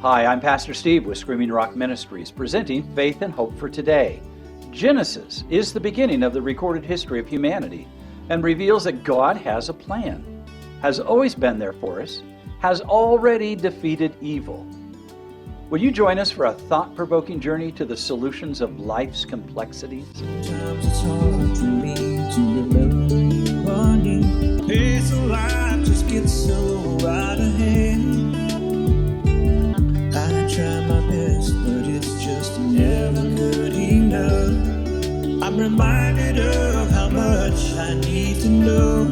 Hi, I'm Pastor Steve with Screaming Rock Ministries, presenting Faith and Hope for Today. Genesis is the beginning of the recorded history of humanity and reveals that God has a plan, has always been there for us, has already defeated evil. Will you join us for a thought-provoking journey to the solutions of life's complexities? Sometimes it's hard for me to remember you running. Pace of life just gets so out of hand. I try my best, but it's just never good enough. I'm reminded of how much I need to know.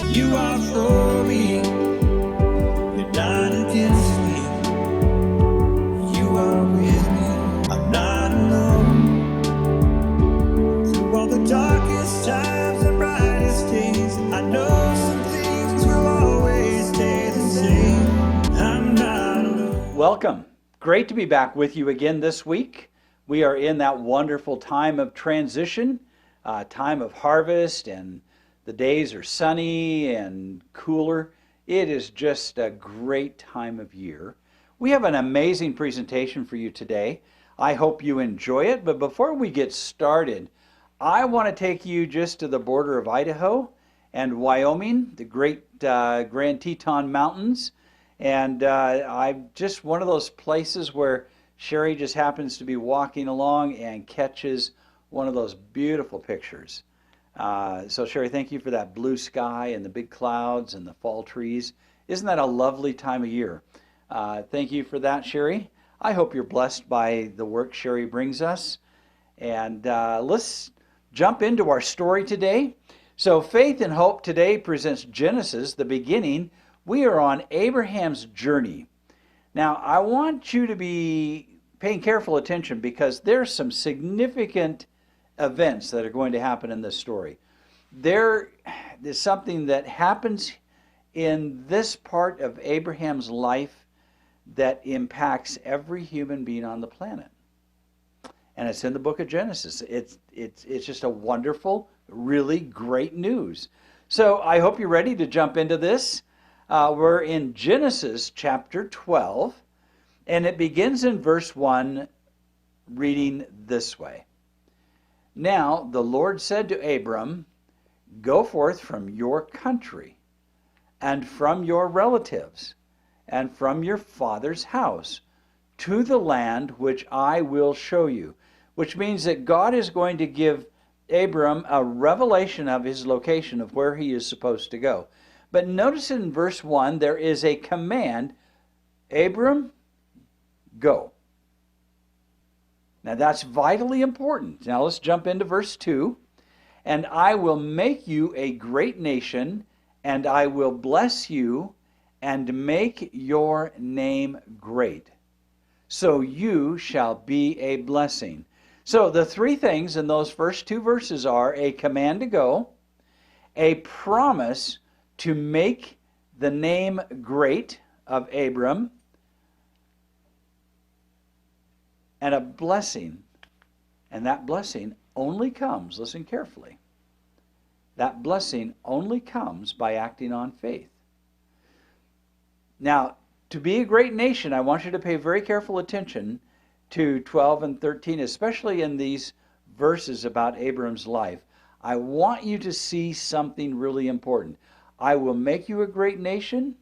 You are for me, you're not against me. You are with me, I'm not alone. Through all the darkest times and brightest days, I know some things will always stay the same. I'm not alone. Welcome. Great to be back with you again this week. We are in that wonderful time of transition, time of harvest, and the days are sunny and cooler. It is just a great time of year. We have an amazing presentation for you today. I hope you enjoy it, but before we get started, I want to take you just to the border of Idaho and Wyoming, the great Grand Teton Mountains. And I'm just one of those places where Sherry just happens to be walking along and catches one of those beautiful pictures. So Sherry, thank you for that blue sky and the big clouds and the fall trees. Isn't that a lovely time of year? Thank you for that, Sherry. I hope you're blessed by the work Sherry brings us. And let's jump into our story today. So Faith and Hope today presents Genesis, the beginning. We are on Abraham's journey. Now, I want you to be paying careful attention because there's some significant events that are going to happen in this story. There is something that happens in this part of Abraham's life that impacts every human being on the planet. And it's in the book of Genesis. It's just a wonderful, really great news. So I hope you're ready to jump into this. We're in Genesis chapter 12, and it begins in verse 1, reading this way. Now the Lord said to Abram, "Go forth from your country, and from your relatives, and from your father's house, to the land which I will show you." Which means that God is going to give Abram a revelation of his location, of where he is supposed to go. But notice in verse 1, there is a command, Abram, go. Now that's vitally important. Now let's jump into verse 2. And I will make you a great nation, and I will bless you, and make your name great. So you shall be a blessing. So the three things in those first two verses are a command to go, a promise to make the name great of Abram, and a blessing. And that blessing only comes, listen carefully, that blessing only comes by acting on faith. Now, to be a great nation, I want you to pay very careful attention to 12 and 13, especially in these verses about Abram's life. I want you to see something really important. I will make you a great nation,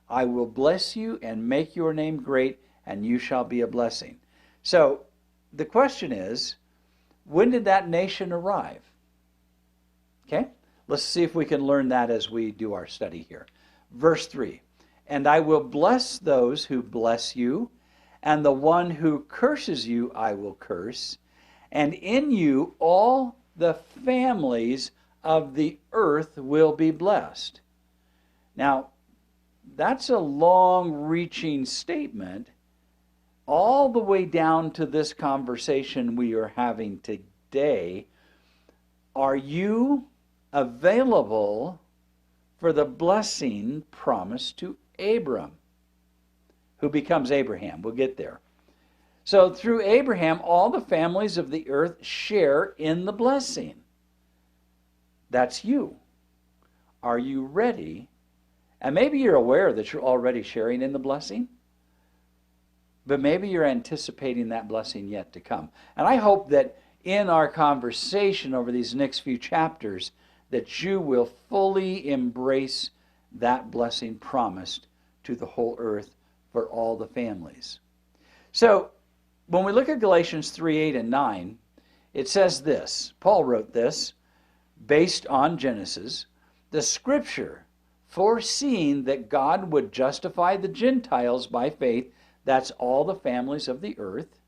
I will bless you and make your name great, and you shall be a blessing. So the question is, when did that nation arrive? Okay, let's see if we can learn that as we do our study here. Verse 3, and I will bless those who bless you, and the one who curses you I will curse, and in you all the families of the earth will be blessed. Now, that's a long-reaching statement all the way down to this conversation we are having today. Are you available for the blessing promised to Abram, who becomes Abraham? We'll get there. So through Abraham, all the families of the earth share in the blessing. That's you. Are you ready? And maybe you're aware that you're already sharing in the blessing. but maybe you're anticipating that blessing yet to come. And I hope that in our conversation over these next few chapters, that you will fully embrace that blessing promised to the whole earth for all the families. So, when we look at Galatians 3:8 and 9, it says this. Paul wrote this based on Genesis. The scripture, foreseeing that God would justify the Gentiles by faith, that's all the families of the earth,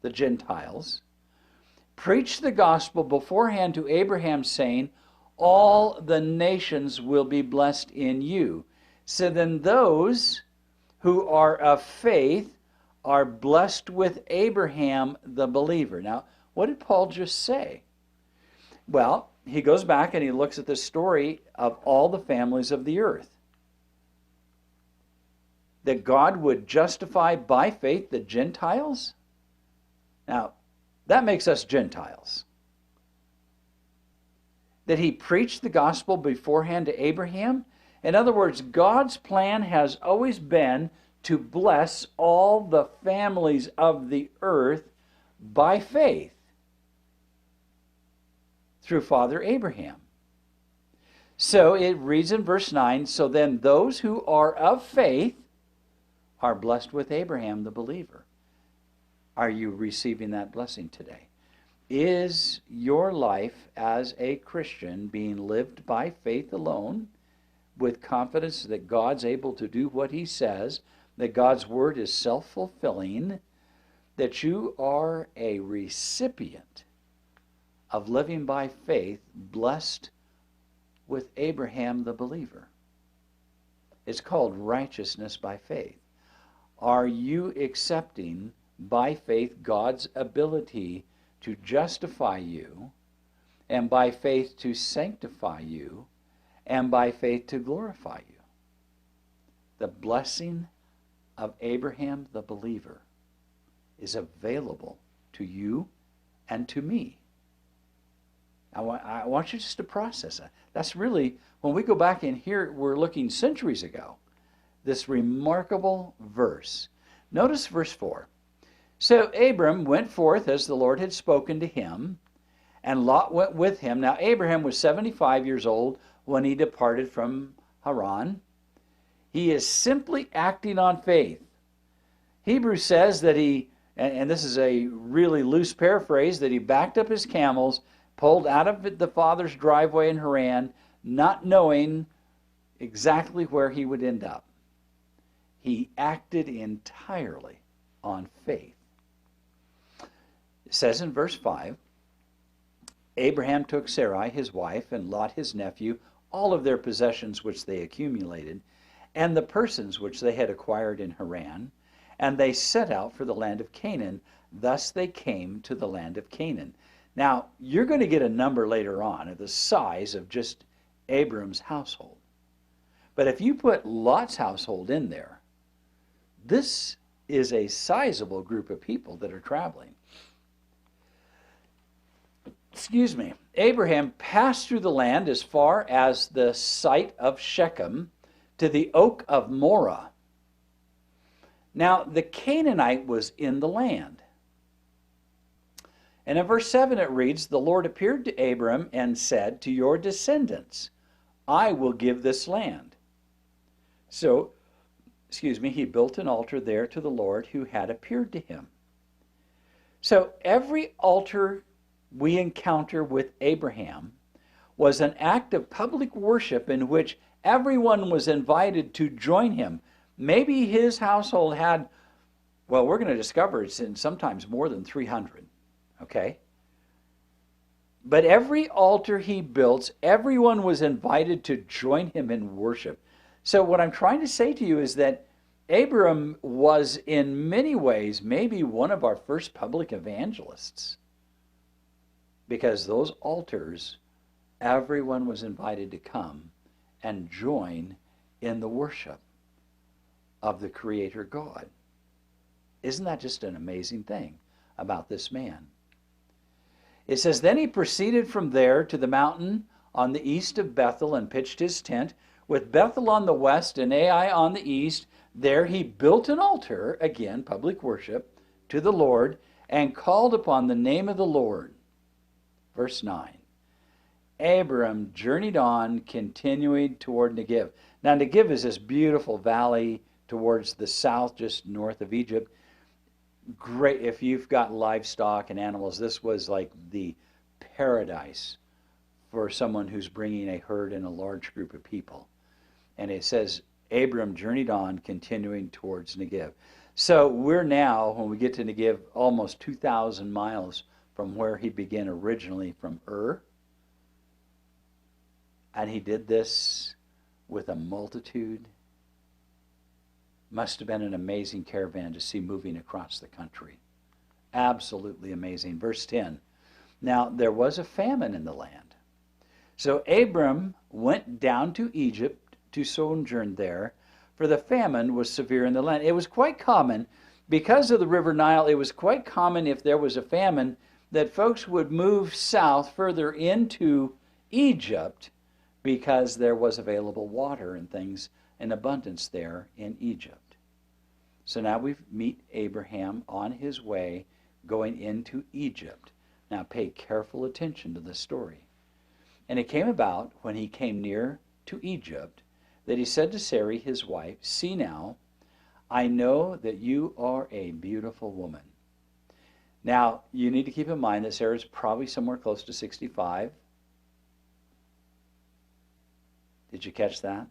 the Gentiles, preached the gospel beforehand to Abraham, saying, all the nations will be blessed in you. So then those who are of faith are blessed with Abraham the believer. Now, what did Paul just say? Well, he goes back and he looks at the story of all the families of the earth. That God would justify by faith the Gentiles? Now, that makes us Gentiles. That he preached the gospel beforehand to Abraham? In other words, God's plan has always been to bless all the families of the earth by faith through Father Abraham. So it reads in verse 9, so then those who are of faith are blessed with Abraham the believer. Are you receiving that blessing today? Is your life as a Christian being lived by faith alone, with confidence that God's able to do what he says, that God's word is self-fulfilling, that you are a recipient of living by faith, blessed with Abraham the believer? It's called righteousness by faith. Are you accepting by faith God's ability to justify you, and by faith to sanctify you, and by faith to glorify you? The blessing of Abraham the believer is available to you and to me. I want you just to process that. That's really, when we go back in here, we're looking centuries ago, this remarkable verse. Notice verse 4. So Abram went forth as the Lord had spoken to him, and Lot went with him. Now Abraham was 75 years old when he departed from Haran. He is simply acting on faith. Hebrews says that he, and this is a really loose paraphrase, that he backed up his camels, pulled out of the father's driveway in Haran, not knowing exactly where he would end up. He acted entirely on faith. It says in verse 5, Abraham took Sarai his wife and Lot his nephew, all of their possessions which they accumulated, and the persons which they had acquired in Haran, and they set out for the land of Canaan. Thus they came to the land of Canaan. Now, you're going to get a number later on of the size of just Abram's household. But if you put Lot's household in there, this is a sizable group of people that are traveling. Abraham passed through the land as far as the site of Shechem to the oak of Moreh. Now, the Canaanite was in the land. And in verse 7 it reads, the Lord appeared to Abram and said, to your descendants, I will give this land. So, he built an altar there to the Lord who had appeared to him. So every altar we encounter with Abraham was an act of public worship in which everyone was invited to join him. Maybe his household had, well, we're going to discover it's in sometimes more than 300, okay? But every altar he built, everyone was invited to join him in worship. So what I'm trying to say to you is that Abram was in many ways maybe one of our first public evangelists, because those altars, everyone was invited to come and join in the worship of the Creator God. Isn't that just an amazing thing about this man? It says, then he proceeded from there to the mountain on the east of Bethel and pitched his tent, with Bethel on the west and Ai on the east. There he built an altar, again, public worship, to the Lord, and called upon the name of the Lord. Verse 9. Abram journeyed on, continuing toward Negev. Now, Negev is this beautiful valley towards the south, just north of Egypt. Great if you've got livestock and animals. This was like the paradise for someone who's bringing a herd and a large group of people. And it says, Abram journeyed on, continuing towards Negev. So we're now, when we get to Negev, almost 2,000 miles from where he began originally, from Ur. And he did this with a multitude. Must have been an amazing caravan to see moving across the country. Absolutely amazing. Verse 10. Now, there was a famine in the land. So Abram went down to Egypt to sojourn there, for the famine was severe in the land. It was quite common, because of the river Nile, it was quite common if there was a famine that folks would move south further into Egypt because there was available water and things in abundance there in Egypt. So now we meet Abraham on his way going into Egypt. Now pay careful attention to this story. And it came about when he came near to Egypt that he said to Sarai his wife, "See now, I know that you are a beautiful woman." Now you need to keep in mind that Sarah's probably somewhere close to 65. Did you catch that?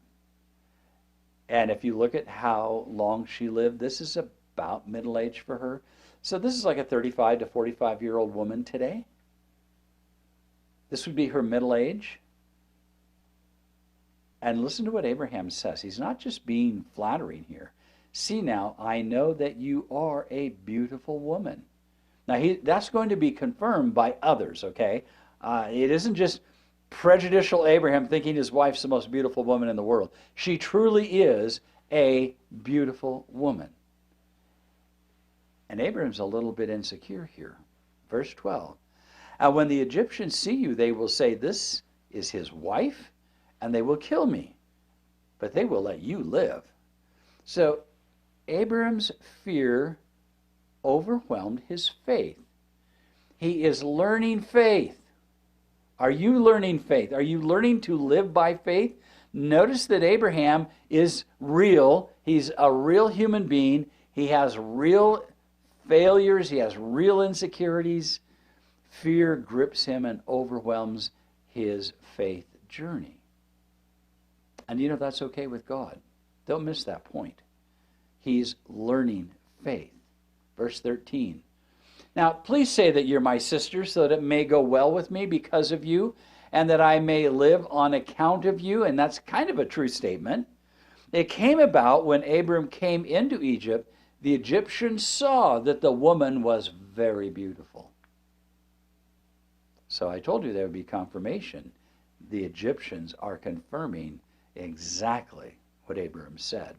And if you look at how long she lived, this is about middle age for her. So this is like a 35 to 45-year-old woman today. This would be her middle age. And listen to what Abraham says. He's not just being flattering here. "See now, I know that you are a beautiful woman." Now that's going to be confirmed by others, okay? It isn't just prejudicial Abraham thinking his wife's the most beautiful woman in the world. She truly is a beautiful woman. And Abraham's a little bit insecure here. Verse 12. "And when the Egyptians see you, they will say, 'This is his wife,' and they will kill me, but they will let you live." So Abraham's fear overwhelmed his faith. He is learning faith. Are you learning faith? Are you learning to live by faith? Notice that Abraham is real. He's a real human being. He has real failures. He has real insecurities. Fear grips him and overwhelms his faith journey. And you know that's okay with God. Don't miss that point. He's learning faith. Verse 13. "Now, please say that you're my sister, so that it may go well with me because of you, and that I may live on account of you." And that's kind of a true statement. "It came about when Abram came into Egypt, the Egyptians saw that the woman was very beautiful." So I told you there would be confirmation. The Egyptians are confirming exactly what Abram said.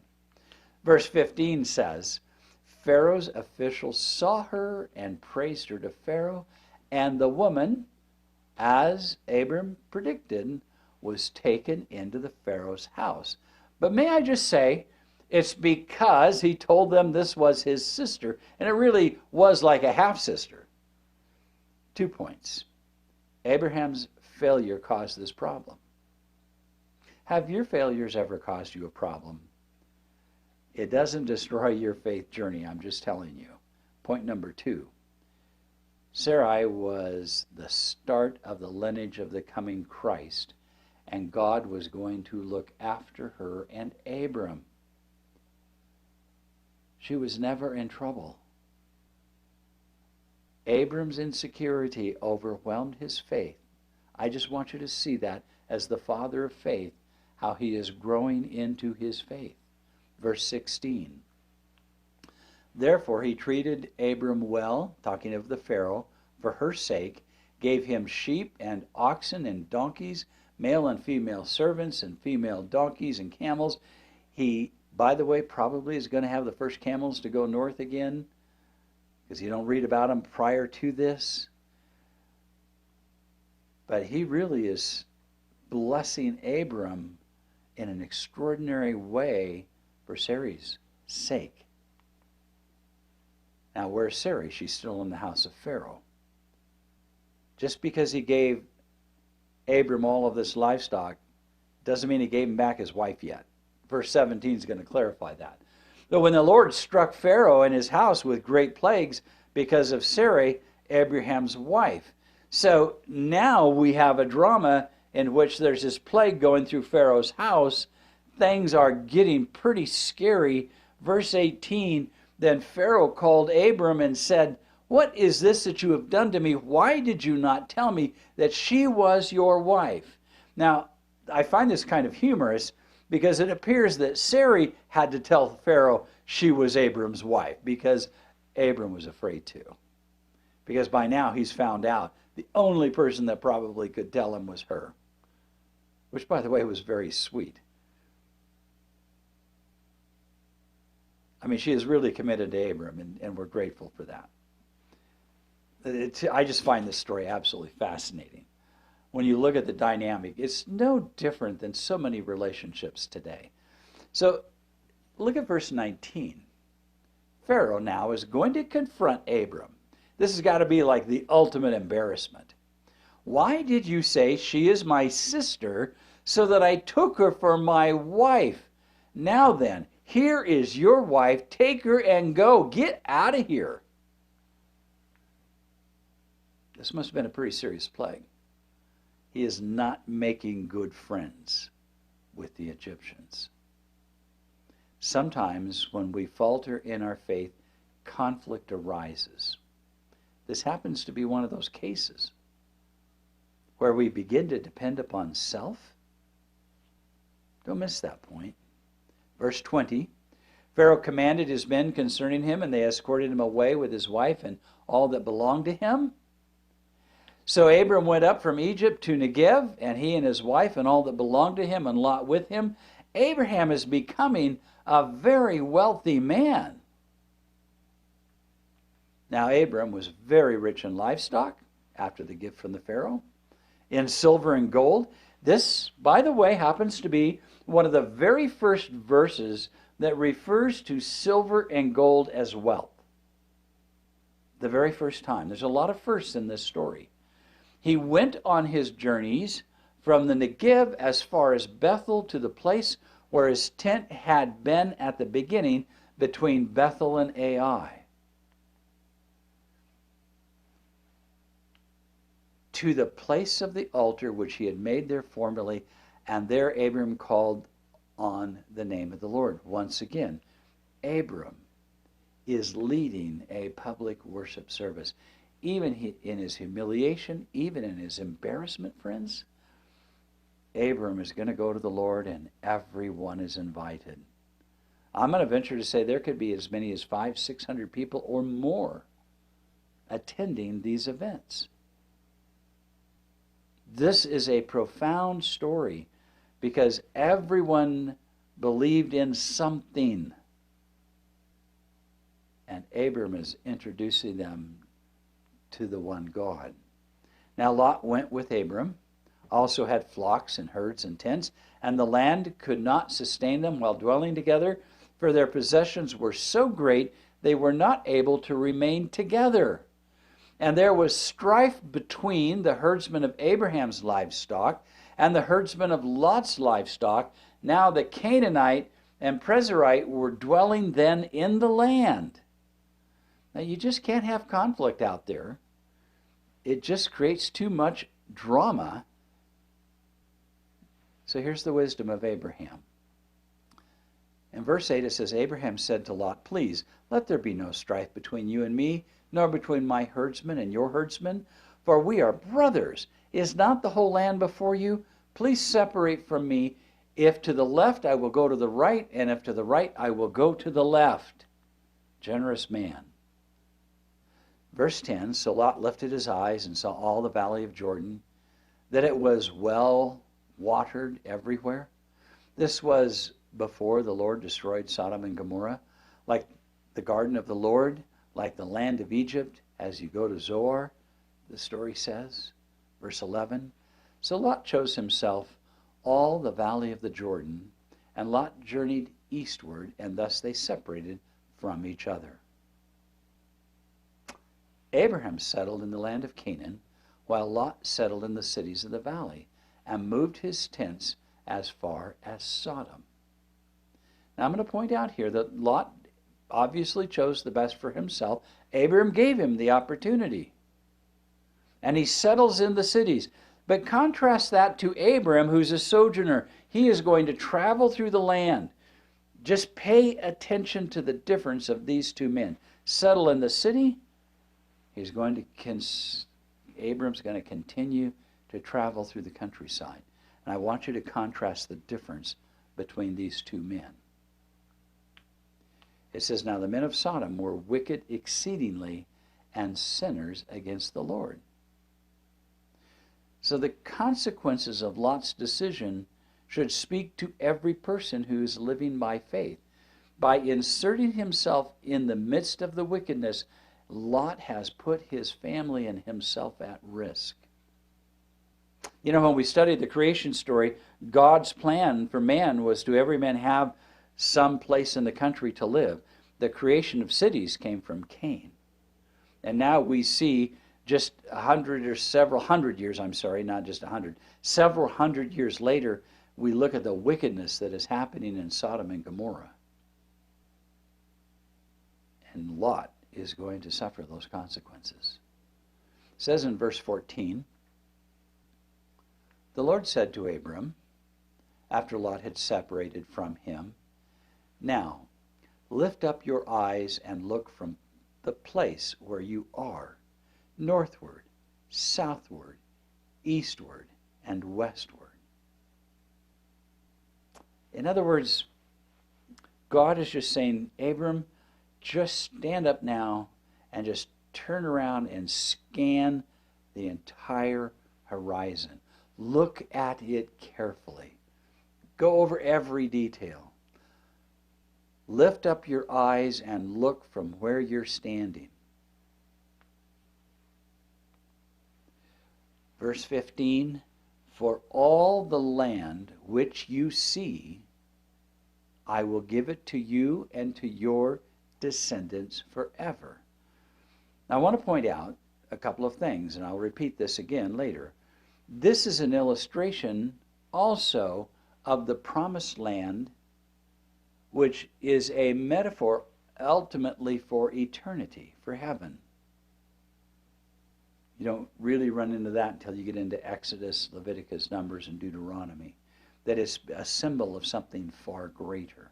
Verse 15 says, "Pharaoh's officials saw her and praised her to Pharaoh, and the woman, as Abram predicted, was taken into the Pharaoh's house." But may I just say, it's because he told them this was his sister, and it really was like a half-sister. 2 points. Abraham's failure caused this problem. Have your failures ever caused you a problem? It doesn't destroy your faith journey, I'm just telling you. Point number 2. Sarai was the start of the lineage of the coming Christ, and God was going to look after her and Abram. She was never in trouble. Abram's insecurity overwhelmed his faith. I just want you to see that as the father of faith, how he is growing into his faith. Verse 16. "Therefore he treated Abram well," talking of the Pharaoh, "for her sake, gave him sheep and oxen and donkeys, male and female servants and female donkeys and camels." He, by the way, probably is going to have the first camels to go north again, because you don't read about them prior to this. But he really is blessing Abram in an extraordinary way for Sarai's sake. Now, where's Sarai? She's still in the house of Pharaoh. Just because he gave Abram all of this livestock doesn't mean he gave him back his wife yet. Verse 17 is going to clarify that. But when the Lord struck Pharaoh and his house with great plagues because of Sarai, Abraham's wife. So now we have a drama in which there's this plague going through Pharaoh's house. Things are getting pretty scary. Verse 18, then Pharaoh called Abram and said, "What is this that you have done to me? Why did you not tell me that she was your wife?" Now, I find this kind of humorous because it appears that Sarai had to tell Pharaoh she was Abram's wife because Abram was afraid to. Because by now he's found out the only person that probably could tell him was her. Which, by the way, was very sweet. I mean, she is really committed to Abram, and we're grateful for that. I just find this story absolutely fascinating. When you look at the dynamic, it's no different than so many relationships today. So look at verse 19. Pharaoh now is going to confront Abram. This has got to be like the ultimate embarrassment. "Why did you say she is my sister so that I took her for my wife? Now then, here is your wife. Take her and go. Get out of here." This must have been a pretty serious plague. He is not making good friends with the Egyptians. Sometimes when we falter in our faith, conflict arises. This happens to be one of those cases where we begin to depend upon self. Don't miss that point. Verse 20, Pharaoh commanded his men concerning him, and they escorted him away with his wife and all that belonged to him. So Abram went up from Egypt to Negev, and he and his wife and all that belonged to him, and Lot with him. Abraham is becoming a very wealthy man. Now Abram was very rich in livestock after the gift from the Pharaoh, in silver and gold. This, by the way, happens to be one of the very first verses that refers to silver and gold as wealth. The very first time. There's a lot of firsts in this story. He went on his journeys from the Negev as far as Bethel to the place where his tent had been at the beginning between Bethel and Ai. To the place of the altar which he had made there formerly, and there Abram called on the name of the Lord. Once again, Abram is leading a public worship service. Even in his humiliation, even in his embarrassment, friends, Abram is going to go to the Lord, and everyone is invited. I'm going to venture to say there could be as many as 500-600 people or more attending these events. This is a profound story because everyone believed in something, and Abram is introducing them to the one God. Now Lot went with Abram, also had flocks and herds and tents, and the land could not sustain them while dwelling together, for their possessions were so great they were not able to remain together. And there was strife between the herdsmen of Abraham's livestock and the herdsmen of Lot's livestock. Now the Canaanite and Perizzite were dwelling then in the land. Now, you just can't have conflict out there. It just creates too much drama. So here's the wisdom of Abraham. In verse 8 it says, Abraham said to Lot, "Please, let there be no strife between you and me, nor between my herdsmen and your herdsmen, for we are brothers. Is not the whole land before you? Please separate from me. If to the left, I will go to the right, and if to the right, I will go to the left." Generous man. Verse 10, so Lot lifted his eyes and saw all the valley of Jordan, that it was well watered everywhere. This was before the Lord destroyed Sodom and Gomorrah, like the garden of the Lord, like the land of Egypt, as you go to Zoar, the story says. Verse 11, so Lot chose himself all the valley of the Jordan, and Lot journeyed eastward, and thus they separated from each other. Abraham settled in the land of Canaan, while Lot settled in the cities of the valley, and moved his tents as far as Sodom. Now I'm going to point out here that Lot obviously chose the best for himself. Abraham gave him the opportunity. And he settles in the cities. But contrast that to Abraham, who's a sojourner. He is going to travel through the land. Just pay attention to the difference of these two men. Settle in the city. Abram's going to continue to travel through the countryside. And I want you to contrast the difference between these two men. It says, now the men of Sodom were wicked exceedingly and sinners against the Lord. So the consequences of Lot's decision should speak to every person who is living by faith. By inserting himself in the midst of the wickedness, Lot has put his family and himself at risk. You know, when we studied the creation story, God's plan for man was to every man have some place in the country to live. The creation of cities came from Cain. And now we see just several hundred years later, we look at the wickedness that is happening in Sodom and Gomorrah. And Lot is going to suffer those consequences. It says in verse 14, the Lord said to Abram, after Lot had separated from him, now lift up your eyes and look from the place where you are, northward, southward, eastward, and westward. In other words, God is just saying, Abram, just stand up now and just turn around and scan the entire horizon. Look at it carefully. Go over every detail. Lift up your eyes and look from where you're standing. Verse 15, for all the land which you see, I will give it to you and to your descendants forever. Now I want to point out a couple of things, and I'll repeat this again later. This is an illustration also of the promised land, which is a metaphor ultimately for eternity, for heaven. You don't really run into that until you get into Exodus, Leviticus, Numbers, and Deuteronomy. That is a symbol of something far greater.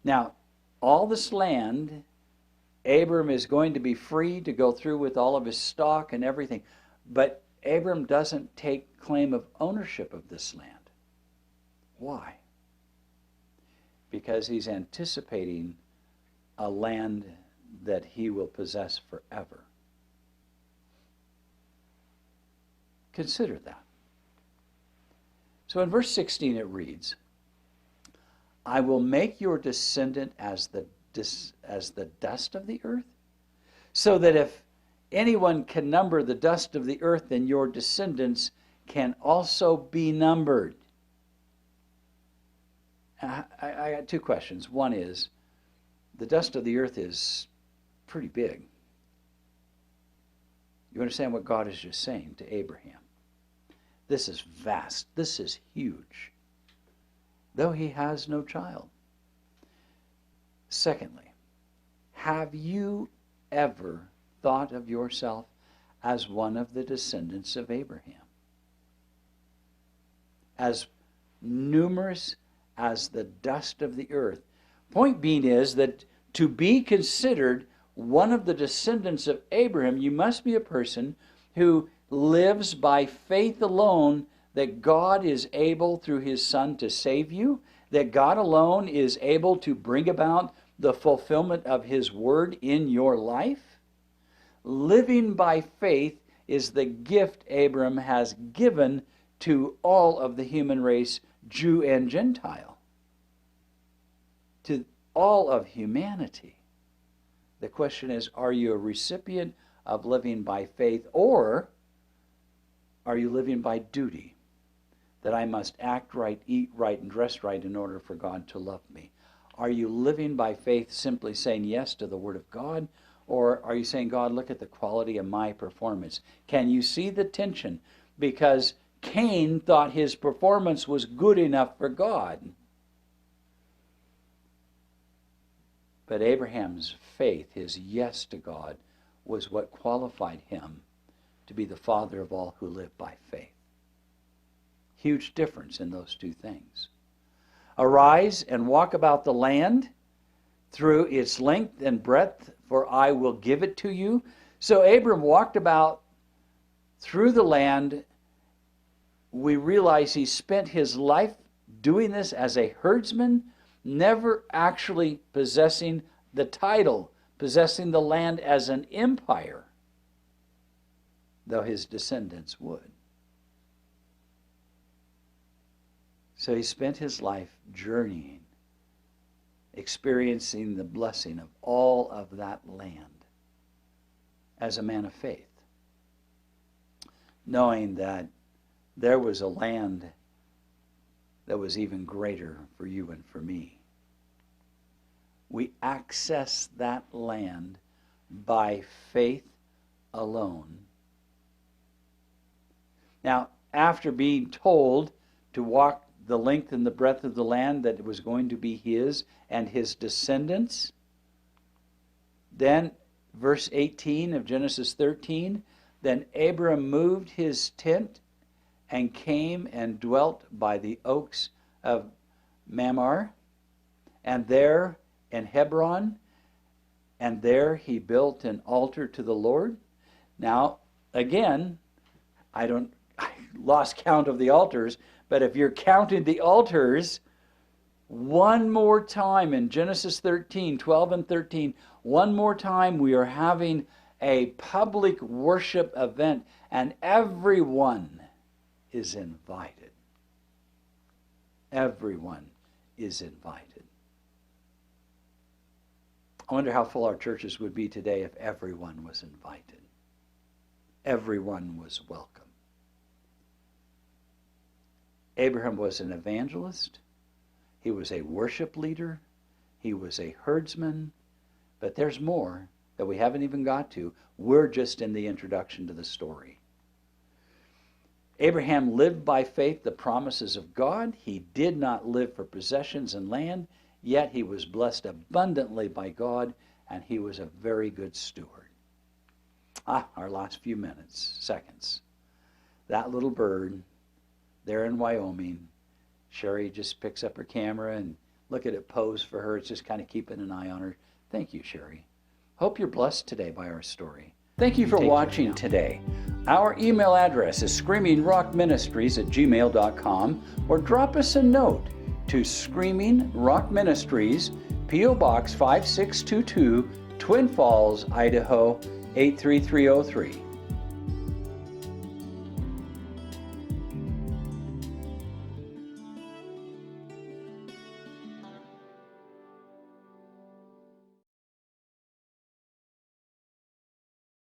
Now, all this land, Abram is going to be free to go through with all of his stock and everything. But Abram doesn't take claim of ownership of this land. Why? Because he's anticipating a land that he will possess forever. Consider that. So in verse 16 it reads, I will make your descendant as the dust of the earth, so that if anyone can number the dust of the earth, then your descendants can also be numbered. I got two questions. One is, the dust of the earth is pretty big. You understand what God is just saying to Abraham? This is vast. This is huge. Though he has no child. Secondly, have you ever thought of yourself as one of the descendants of Abraham? As numerous as the dust of the earth. Point being is that to be considered one of the descendants of Abraham, you must be a person who lives by faith alone that God is able through his Son to save you, that God alone is able to bring about the fulfillment of his word in your life. Living by faith is the gift Abram has given to all of the human race, Jew and Gentile, to all of humanity. The question is, are you a recipient of living by faith, or are you living by duty? that I must act right, eat right, and dress right in order for God to love me? Are you living by faith, simply saying yes to the Word of God? Or are you saying, God, look at the quality of my performance? Can you see the tension? Because Cain thought his performance was good enough for God. But Abraham's faith, his yes to God, was what qualified him to be the father of all who live by faith. Huge difference in those two things. Arise and walk about the land through its length and breadth, for I will give it to you. So Abram walked about through the land. We realize he spent his life doing this as a herdsman, never actually possessing the title, possessing the land as an empire, though his descendants would. So he spent his life journeying, experiencing the blessing of all of that land as a man of faith, knowing that there was a land that was even greater for you and for me. We access that land by faith alone. Now, after being told to walk the length and the breadth of the land, that it was going to be his and his descendants, then verse 18 of Genesis 13, then Abram moved his tent and came and dwelt by the oaks of Mamre, and there in Hebron, and there he built an altar to the Lord. Now, again, I lost count of the altars, but if you're counting the altars, one more time in Genesis 13, 12 and 13, one more time we are having a public worship event, and everyone is invited. Everyone is invited. I wonder how full our churches would be today if everyone was invited. Everyone was welcome. Abraham was an evangelist. He was a worship leader. He was a herdsman. But there's more that we haven't even got to. We're just in the introduction to the story. Abraham lived by faith the promises of God. He did not live for possessions and land, yet he was blessed abundantly by God, and he was a very good steward. Our last few seconds. That little bird there in Wyoming, Sherry just picks up her camera and look at it pose for her. It's just kind of keeping an eye on her. Thank you, Sherry. Hope you're blessed today by our story. Thank you for watching today. Our email address is screamingrockministries@gmail.com, or drop us a note to Screaming Rock Ministries, P.O. Box 5622, Twin Falls, Idaho 83303.